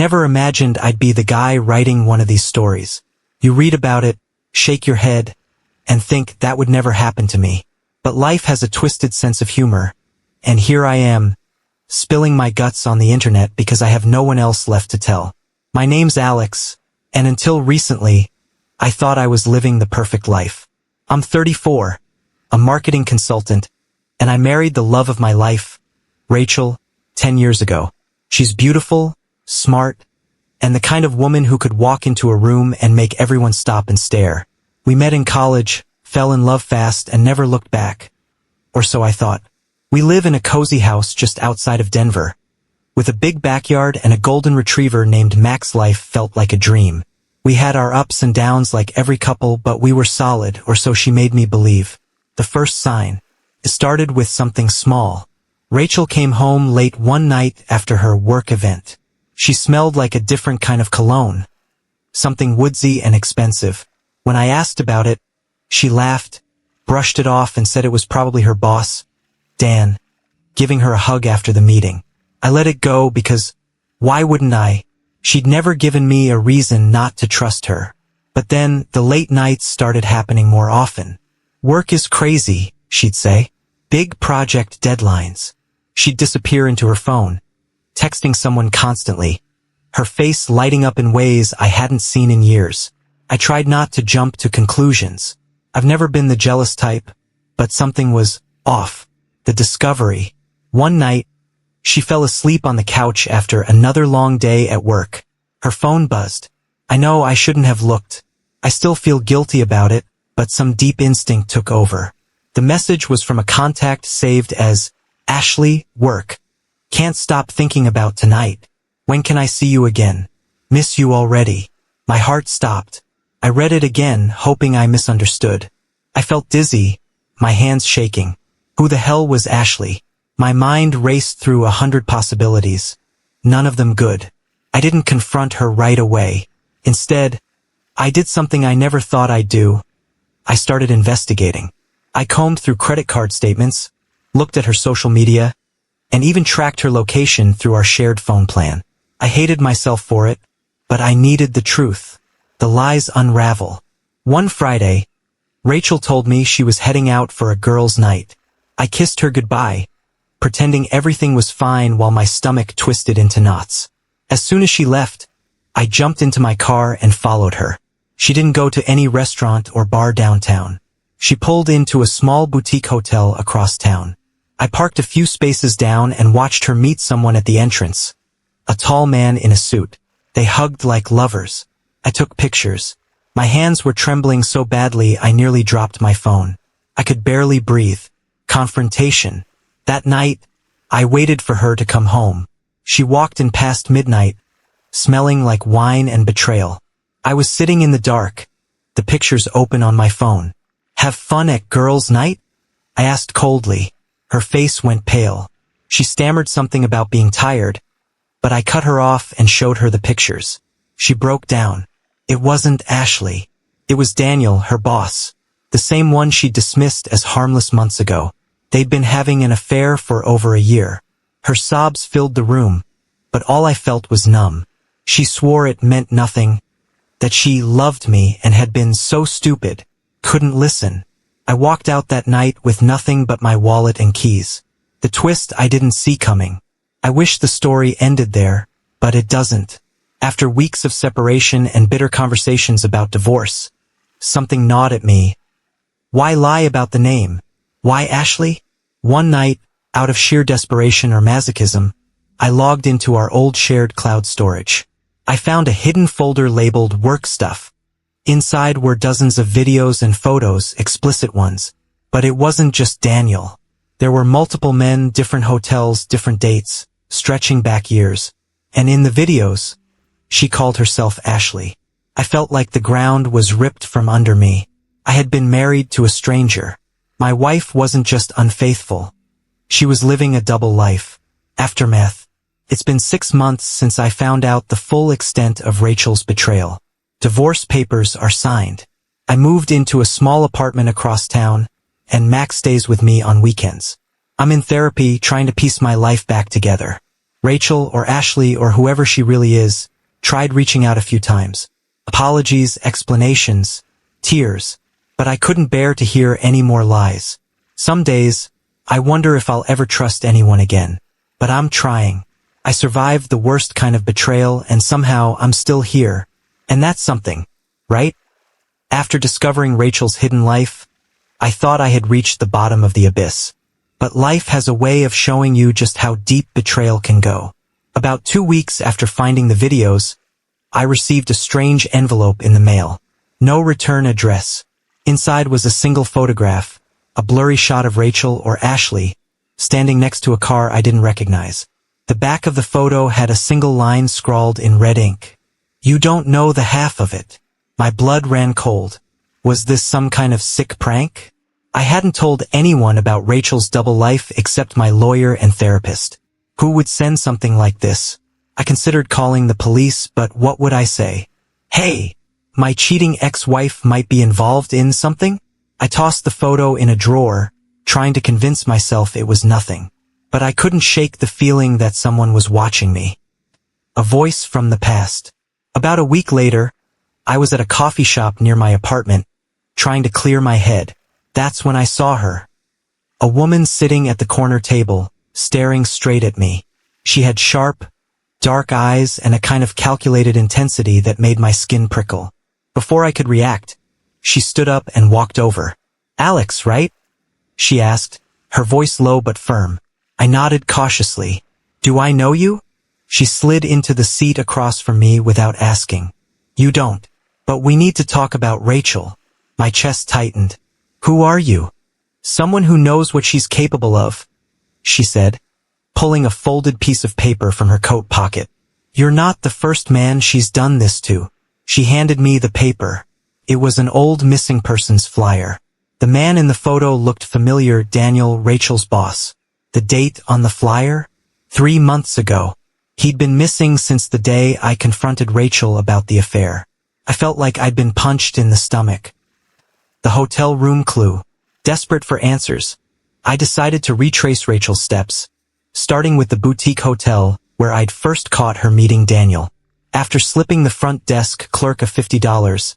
never imagined I'd be the guy writing one of these stories. You read about it, shake your head, and think that would never happen to me. But life has a twisted sense of humor, and here I am, spilling my guts on the internet because I have no one else left to tell. My name's Alex, and until recently, I thought I was living the perfect life. I'm 34, a marketing consultant, and I married the love of my life, Rachel, 10 years ago. She's beautiful, smart, and the kind of woman who could walk into a room and make everyone stop and stare. We met in college, fell in love fast, and never looked back. Or so I thought. We live in a cozy house just outside of Denver. With a big backyard and a golden retriever named Max. Life felt like a dream. We had our ups and downs like every couple, but we were solid, or so she made me believe. The first sign. It started with something small. Rachel came home late one night after her work event. She smelled like a different kind of cologne. Something woodsy and expensive. When I asked about it, she laughed, brushed it off, and said it was probably her boss, Dan, giving her a hug after the meeting. I let it go because, why wouldn't I? She'd never given me a reason not to trust her. But then, the late nights started happening more often. Work is crazy, she'd say. Big project deadlines. She'd disappear into her phone, texting someone constantly, her face lighting up in ways I hadn't seen in years. I tried not to jump to conclusions. I've never been the jealous type, but something was off. The discovery. One night, she fell asleep on the couch after another long day at work. Her phone buzzed. I know I shouldn't have looked. I still feel guilty about it, but some deep instinct took over. The message was from a contact saved as, Ashley, work. Can't stop thinking about tonight. When can I see you again? Miss you already. My heart stopped. I read it again, hoping I misunderstood. I felt dizzy, my hands shaking. Who the hell was Ashley? My mind raced through 100 possibilities. None of them good. I didn't confront her right away. Instead, I did something I never thought I'd do. I started investigating. I combed through credit card statements, looked at her social media, and even tracked her location through our shared phone plan. I hated myself for it, but I needed the truth. The lies unravel. One Friday, Rachel told me she was heading out for a girls' night. I kissed her goodbye, pretending everything was fine while my stomach twisted into knots. As soon as she left, I jumped into my car and followed her. She didn't go to any restaurant or bar downtown. She pulled into a small boutique hotel across town. I parked a few spaces down and watched her meet someone at the entrance. A tall man in a suit. They hugged like lovers. I took pictures. My hands were trembling so badly I nearly dropped my phone. I could barely breathe. Confrontation. That night, I waited for her to come home. She walked in past midnight, smelling like wine and betrayal. I was sitting in the dark, the pictures open on my phone. Have fun at girls' night? I asked coldly. Her face went pale. She stammered something about being tired, but I cut her off and showed her the pictures. She broke down. It wasn't Ashley. It was Daniel, her boss. The same one she dismissed as harmless months ago. They'd been having an affair for over a year. Her sobs filled the room, but all I felt was numb. She swore it meant nothing, that she loved me and had been so stupid, couldn't listen. I walked out that night with nothing but my wallet and keys. The twist I didn't see coming. I wish the story ended there, but it doesn't. After weeks of separation and bitter conversations about divorce, something gnawed at me. Why lie about the name? Why Ashley? One night, out of sheer desperation or masochism, I logged into our old shared cloud storage. I found a hidden folder labeled work stuff. Inside were dozens of videos and photos, explicit ones. But it wasn't just Daniel. There were multiple men, different hotels, different dates, stretching back years. And in the videos, she called herself Ashley. I felt like the ground was ripped from under me. I had been married to a stranger. My wife wasn't just unfaithful. She was living a double life. Aftermath. It's been 6 months since I found out the full extent of Rachel's betrayal. Divorce papers are signed. I moved into a small apartment across town, and Max stays with me on weekends. I'm in therapy trying to piece my life back together. Rachel or Ashley or whoever she really is, tried reaching out a few times. Apologies, explanations, tears, but I couldn't bear to hear any more lies. Some days, I wonder if I'll ever trust anyone again. But I'm trying. I survived the worst kind of betrayal and somehow I'm still here. And that's something, right? After discovering Rachel's hidden life, I thought I had reached the bottom of the abyss. But life has a way of showing you just how deep betrayal can go. About 2 weeks after finding the videos, I received a strange envelope in the mail. No return address. Inside was a single photograph, a blurry shot of Rachel or Ashley, standing next to a car I didn't recognize. The back of the photo had a single line scrawled in red ink. "You don't know the half of it." My blood ran cold. Was this some kind of sick prank? I hadn't told anyone about Rachel's double life except my lawyer and therapist. Who would send something like this? I considered calling the police, but what would I say? Hey, my cheating ex-wife might be involved in something? I tossed the photo in a drawer, trying to convince myself it was nothing. But I couldn't shake the feeling that someone was watching me. A voice from the past. About a week later, I was at a coffee shop near my apartment, trying to clear my head. That's when I saw her. A woman sitting at the corner table, staring straight at me. She had sharp, dark eyes and a kind of calculated intensity that made my skin prickle. Before I could react, she stood up and walked over. "Alex, right?" she asked, her voice low but firm. I nodded cautiously. "Do I know you?" She slid into the seat across from me without asking. "You don't. But we need to talk about Rachel." My chest tightened. "Who are you?" "Someone who knows what she's capable of," she said, pulling a folded piece of paper from her coat pocket. "You're not the first man she's done this to." She handed me the paper. It was an old missing persons flyer. The man in the photo looked familiar. Daniel, Rachel's boss. The date on the flyer? 3 months ago. He'd been missing since the day I confronted Rachel about the affair. I felt like I'd been punched in the stomach. The hotel room clue. Desperate for answers, I decided to retrace Rachel's steps, starting with the boutique hotel where I'd first caught her meeting Daniel. After slipping the front desk clerk a $50,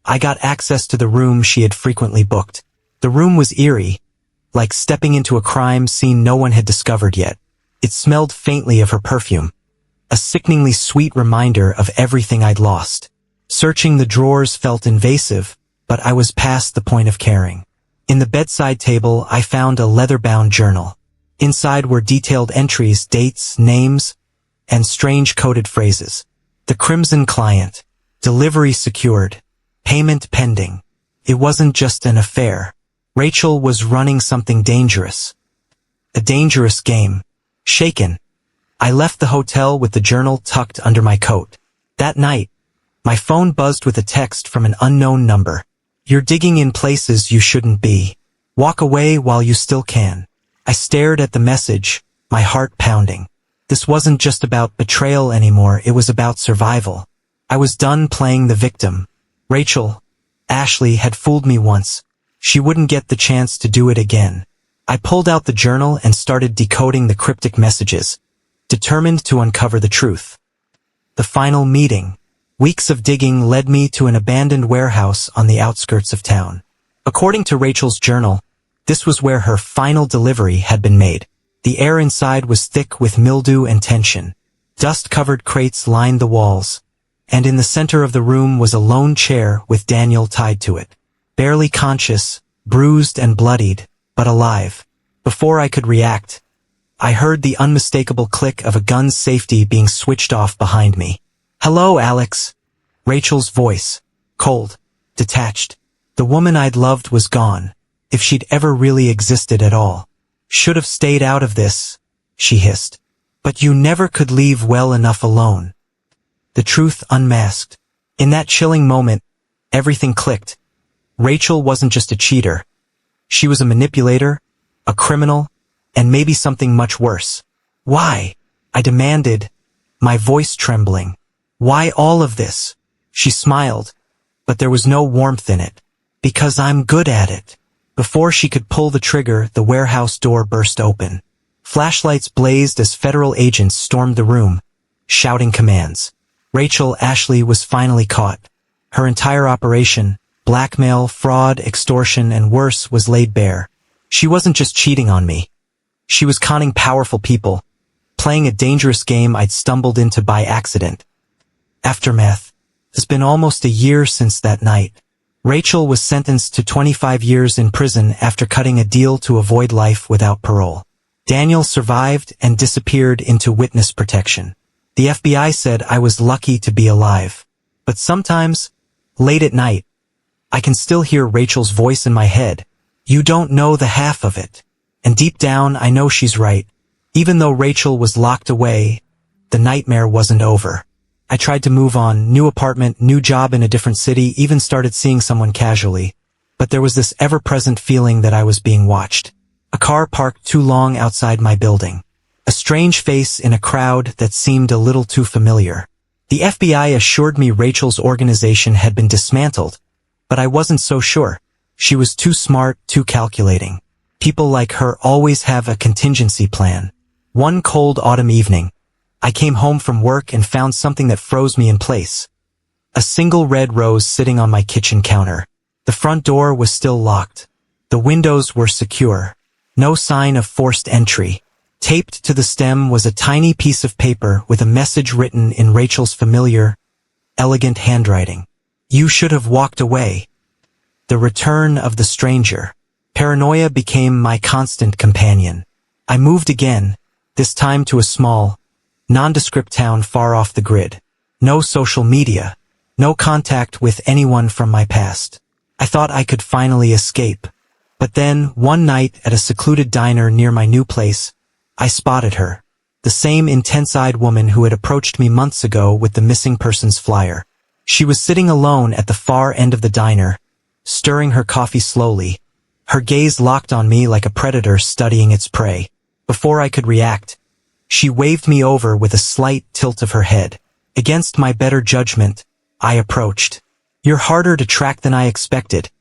I got access to the room she had frequently booked. The room was eerie, like stepping into a crime scene no one had discovered yet. It smelled faintly of her perfume, a sickeningly sweet reminder of everything I'd lost. Searching the drawers felt invasive, but I was past the point of caring. In the bedside table, I found a leather-bound journal. Inside were detailed entries, dates, names, and strange coded phrases. The Crimson Client. Delivery secured. Payment pending. It wasn't just an affair. Rachel was running something dangerous. A dangerous game. Shaken, I left the hotel with the journal tucked under my coat. That night, my phone buzzed with a text from an unknown number. "You're digging in places you shouldn't be. Walk away while you still can." I stared at the message, my heart pounding. This wasn't just about betrayal anymore, it was about survival. I was done playing the victim. Rachel, Ashley, had fooled me once. She wouldn't get the chance to do it again. I pulled out the journal and started decoding the cryptic messages, determined to uncover the truth. The final meeting. Weeks of digging led me to an abandoned warehouse on the outskirts of town. According to Rachel's journal, this was where her final delivery had been made. The air inside was thick with mildew and tension. Dust-covered crates lined the walls, and in the center of the room was a lone chair with Daniel tied to it. Barely conscious, bruised and bloodied, but alive. Before I could react, I heard the unmistakable click of a gun's safety being switched off behind me. "Hello, Alex." Rachel's voice, cold, detached. The woman I'd loved was gone, if she'd ever really existed at all. "Should have stayed out of this," she hissed. "But you never could leave well enough alone." The truth unmasked. In that chilling moment, everything clicked. Rachel wasn't just a cheater. She was a manipulator, a criminal, and maybe something much worse. "Why?" I demanded, my voice trembling. "Why all of this?" She smiled, but there was no warmth in it. "Because I'm good at it." Before she could pull the trigger, the warehouse door burst open. Flashlights blazed as federal agents stormed the room, shouting commands. Rachel Ashley was finally caught. Her entire operation, blackmail, fraud, extortion, and worse, was laid bare. She wasn't just cheating on me. She was conning powerful people, playing a dangerous game I'd stumbled into by accident. Aftermath. It's been almost a year since that night. Rachel was sentenced to 25 years in prison after cutting a deal to avoid life without parole. Daniel survived and disappeared into witness protection. The FBI said I was lucky to be alive. But sometimes, late at night, I can still hear Rachel's voice in my head. You don't know the half of it. And deep down, I know she's right. Even though Rachel was locked away, the nightmare wasn't over. I tried to move on, new apartment, new job in a different city, even started seeing someone casually. But there was this ever-present feeling that I was being watched. A car parked too long outside my building. A strange face in a crowd that seemed a little too familiar. The FBI assured me Rachel's organization had been dismantled, but I wasn't so sure. She was too smart, too calculating. People like her always have a contingency plan. One cold autumn evening, I came home from work and found something that froze me in place. A single red rose sitting on my kitchen counter. The front door was still locked. The windows were secure. No sign of forced entry. Taped to the stem was a tiny piece of paper with a message written in Rachel's familiar, elegant handwriting. You should have walked away. The return of the stranger. Paranoia became my constant companion. I moved again, this time to a small, nondescript town far off the grid. No social media. No contact with anyone from my past. I thought I could finally escape. But then, one night at a secluded diner near my new place, I spotted her. The same intense-eyed woman who had approached me months ago with the missing persons flyer. She was sitting alone at the far end of the diner, stirring her coffee slowly, her gaze locked on me like a predator studying its prey. Before I could react, she waved me over with a slight tilt of her head. Against my better judgment, I approached. You're harder to track than I expected,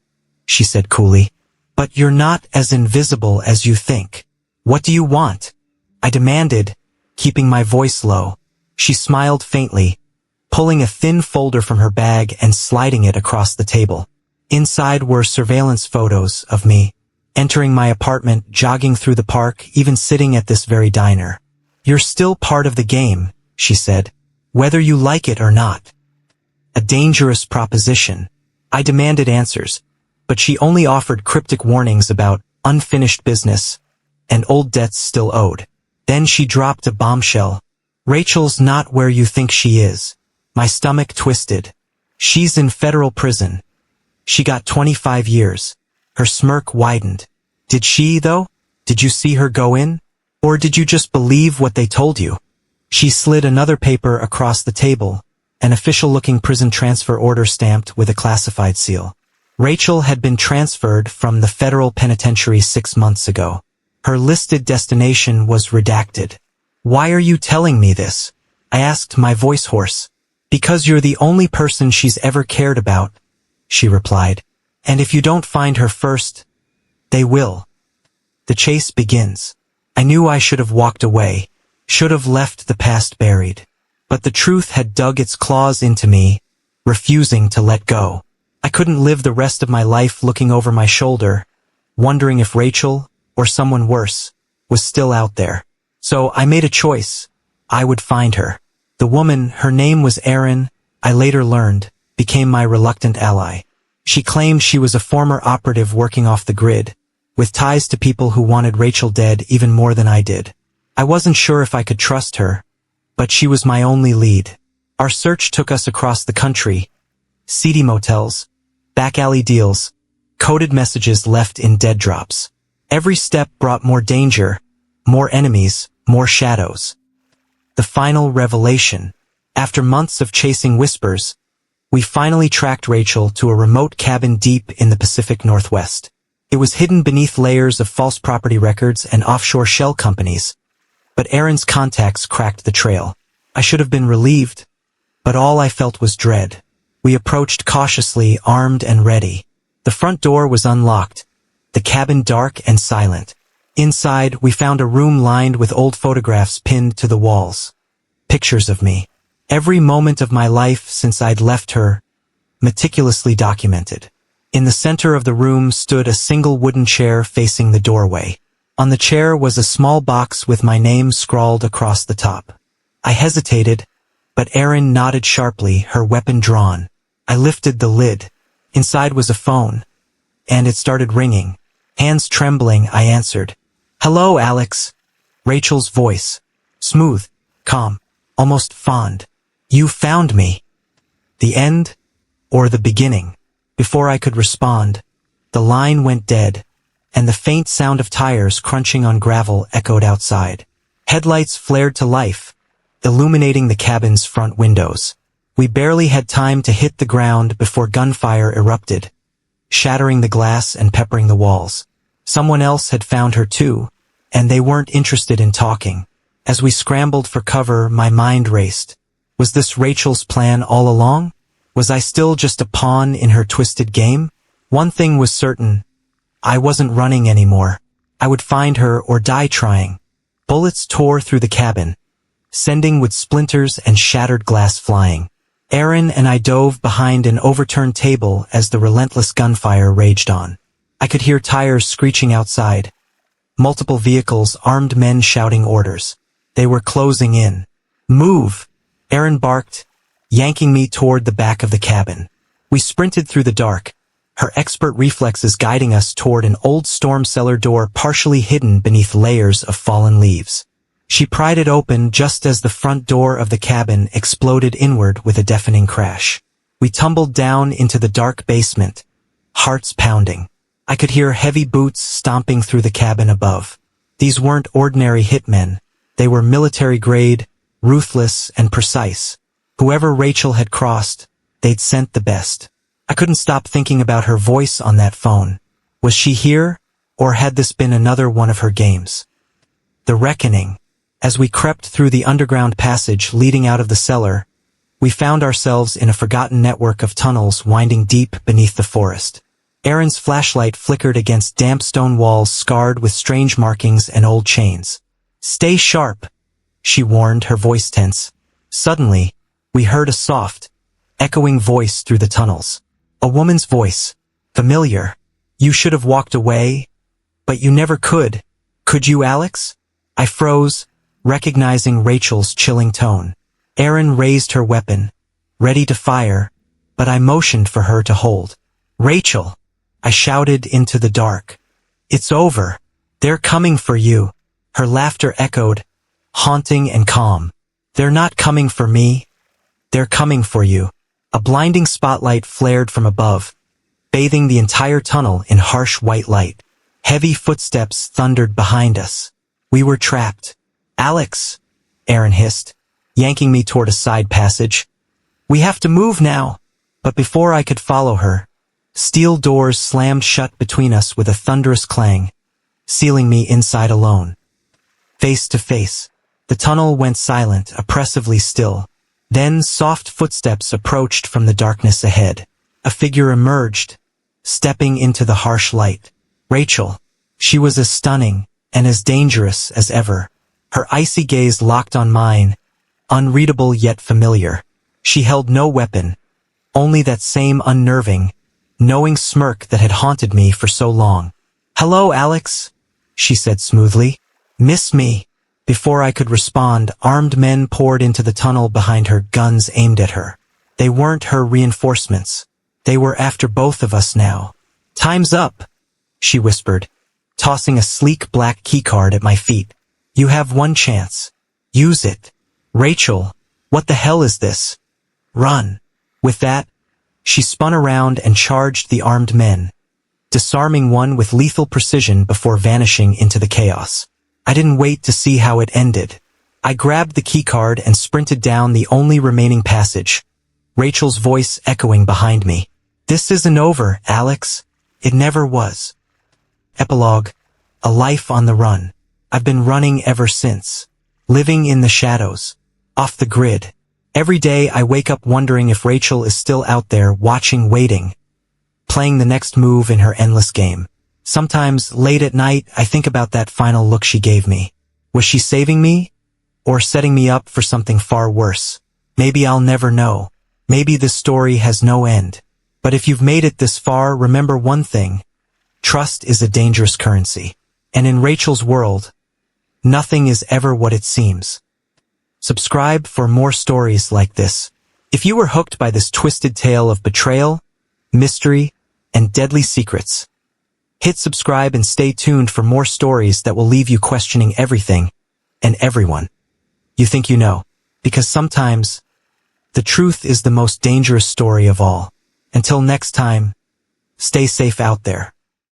she said coolly. But you're not as invisible as you think. What do you want? I demanded, keeping my voice low. She smiled faintly, pulling a thin folder from her bag and sliding it across the table. Inside were surveillance photos of me, entering my apartment, jogging through the park, even sitting at this very diner. You're still part of the game, she said, whether you like it or not. A dangerous proposition. I demanded answers, but she only offered cryptic warnings about unfinished business and old debts still owed. Then she dropped a bombshell. Rachel's not where you think she is. My stomach twisted. She's in federal prison. She got 25 years. Her smirk widened. Did she, though? Did you see her go in? Or did you just believe what they told you? She slid another paper across the table, an official-looking prison transfer order stamped with a classified seal. Rachel had been transferred from the federal penitentiary 6 months ago. Her listed destination was redacted. Why are you telling me this? I asked, my voice hoarse. Because you're the only person she's ever cared about, she replied. And if you don't find her first, they will. The chase begins. I knew I should have walked away, should have left the past buried. But the truth had dug its claws into me, refusing to let go. I couldn't live the rest of my life looking over my shoulder, wondering if Rachel, or someone worse, was still out there. So I made a choice. I would find her. The woman, her name was Erin, I later learned, became my reluctant ally. She claimed she was a former operative working off the grid, with ties to people who wanted Rachel dead even more than I did. I wasn't sure if I could trust her, but she was my only lead. Our search took us across the country. Seedy motels, back alley deals, coded messages left in dead drops. Every step brought more danger, more enemies, more shadows. The final revelation. After months of chasing whispers, we finally tracked Rachel to a remote cabin deep in the Pacific Northwest. It was hidden beneath layers of false property records and offshore shell companies. But Erin's contacts cracked the trail. I should have been relieved, but all I felt was dread. We approached cautiously, armed and ready. The front door was unlocked, the cabin dark and silent. Inside, we found a room lined with old photographs pinned to the walls. Pictures of me. Every moment of my life since I'd left her, meticulously documented. In the center of the room stood a single wooden chair facing the doorway. On the chair was a small box with my name scrawled across the top. I hesitated, but Erin nodded sharply, her weapon drawn. I lifted the lid. Inside was a phone, and it started ringing. Hands trembling, I answered. "Hello, Alex." Rachel's voice. Smooth, calm, almost fond. "You found me." The end, or the beginning? Before I could respond, the line went dead, and the faint sound of tires crunching on gravel echoed outside. Headlights flared to life, illuminating the cabin's front windows. We barely had time to hit the ground before gunfire erupted, shattering the glass and peppering the walls. Someone else had found her too, and they weren't interested in talking. As we scrambled for cover, my mind raced. Was this Rachel's plan all along? Was I still just a pawn in her twisted game? One thing was certain. I wasn't running anymore. I would find her or die trying. Bullets tore through the cabin, sending with splinters and shattered glass flying. Erin and I dove behind an overturned table as the relentless gunfire raged on. I could hear tires screeching outside. Multiple vehicles, armed men shouting orders. They were closing in. "Move!" Erin barked, yanking me toward the back of the cabin. We sprinted through the dark, her expert reflexes guiding us toward an old storm cellar door partially hidden beneath layers of fallen leaves. She pried it open just as the front door of the cabin exploded inward with a deafening crash. We tumbled down into the dark basement, hearts pounding. I could hear heavy boots stomping through the cabin above. These weren't ordinary hitmen. They were military-grade, ruthless, and precise. Whoever Rachel had crossed, they'd sent the best. I couldn't stop thinking about her voice on that phone. Was she here, or had this been another one of her games? The reckoning. As we crept through the underground passage leading out of the cellar, we found ourselves in a forgotten network of tunnels winding deep beneath the forest. Erin's flashlight flickered against damp stone walls scarred with strange markings and old chains. "Stay sharp," she warned, her voice tense. Suddenly, we heard a soft, echoing voice through the tunnels. A woman's voice. Familiar. "You should have walked away, but you never could. Could you, Alex?" I froze, recognizing Rachel's chilling tone. Erin raised her weapon, ready to fire, but I motioned for her to hold. "Rachel!" I shouted into the dark. "It's over. They're coming for you." Her laughter echoed, haunting and calm. "They're not coming for me. They're coming for you." A blinding spotlight flared from above, bathing the entire tunnel in harsh white light. Heavy footsteps thundered behind us. We were trapped. "Alex," Erin hissed, yanking me toward a side passage. "We have to move now." But before I could follow her, steel doors slammed shut between us with a thunderous clang, sealing me inside alone. Face to face, the tunnel went silent, oppressively still. Then soft footsteps approached from the darkness ahead. A figure emerged, stepping into the harsh light. Rachel. She was as stunning and as dangerous as ever. Her icy gaze locked on mine, unreadable yet familiar. She held no weapon, only that same unnerving, knowing smirk that had haunted me for so long. "Hello, Alex," she said smoothly. "Miss me?" Before I could respond, armed men poured into the tunnel behind her, guns aimed at her. They weren't her reinforcements. They were after both of us now. "Time's up," she whispered, tossing a sleek black keycard at my feet. "You have one chance. Use it." "Rachel, what the hell is this? Run." With that, she spun around and charged the armed men, disarming one with lethal precision before vanishing into the chaos. I didn't wait to see how it ended. I grabbed the keycard and sprinted down the only remaining passage, Rachel's voice echoing behind me. "This isn't over, Alex. It never was." Epilogue. A life on the run. I've been running ever since. Living in the shadows. Off the grid. Every day I wake up wondering if Rachel is still out there, watching, waiting, playing the next move in her endless game. Sometimes, late at night, I think about that final look she gave me. Was she saving me? Or setting me up for something far worse? Maybe I'll never know. Maybe this story has no end. But if you've made it this far, remember one thing. Trust is a dangerous currency. And in Rachel's world, nothing is ever what it seems. Subscribe for more stories like this. If you were hooked by this twisted tale of betrayal, mystery, and deadly secrets, hit subscribe and stay tuned for more stories that will leave you questioning everything and everyone you think you know. Because sometimes, the truth is the most dangerous story of all. Until next time, stay safe out there.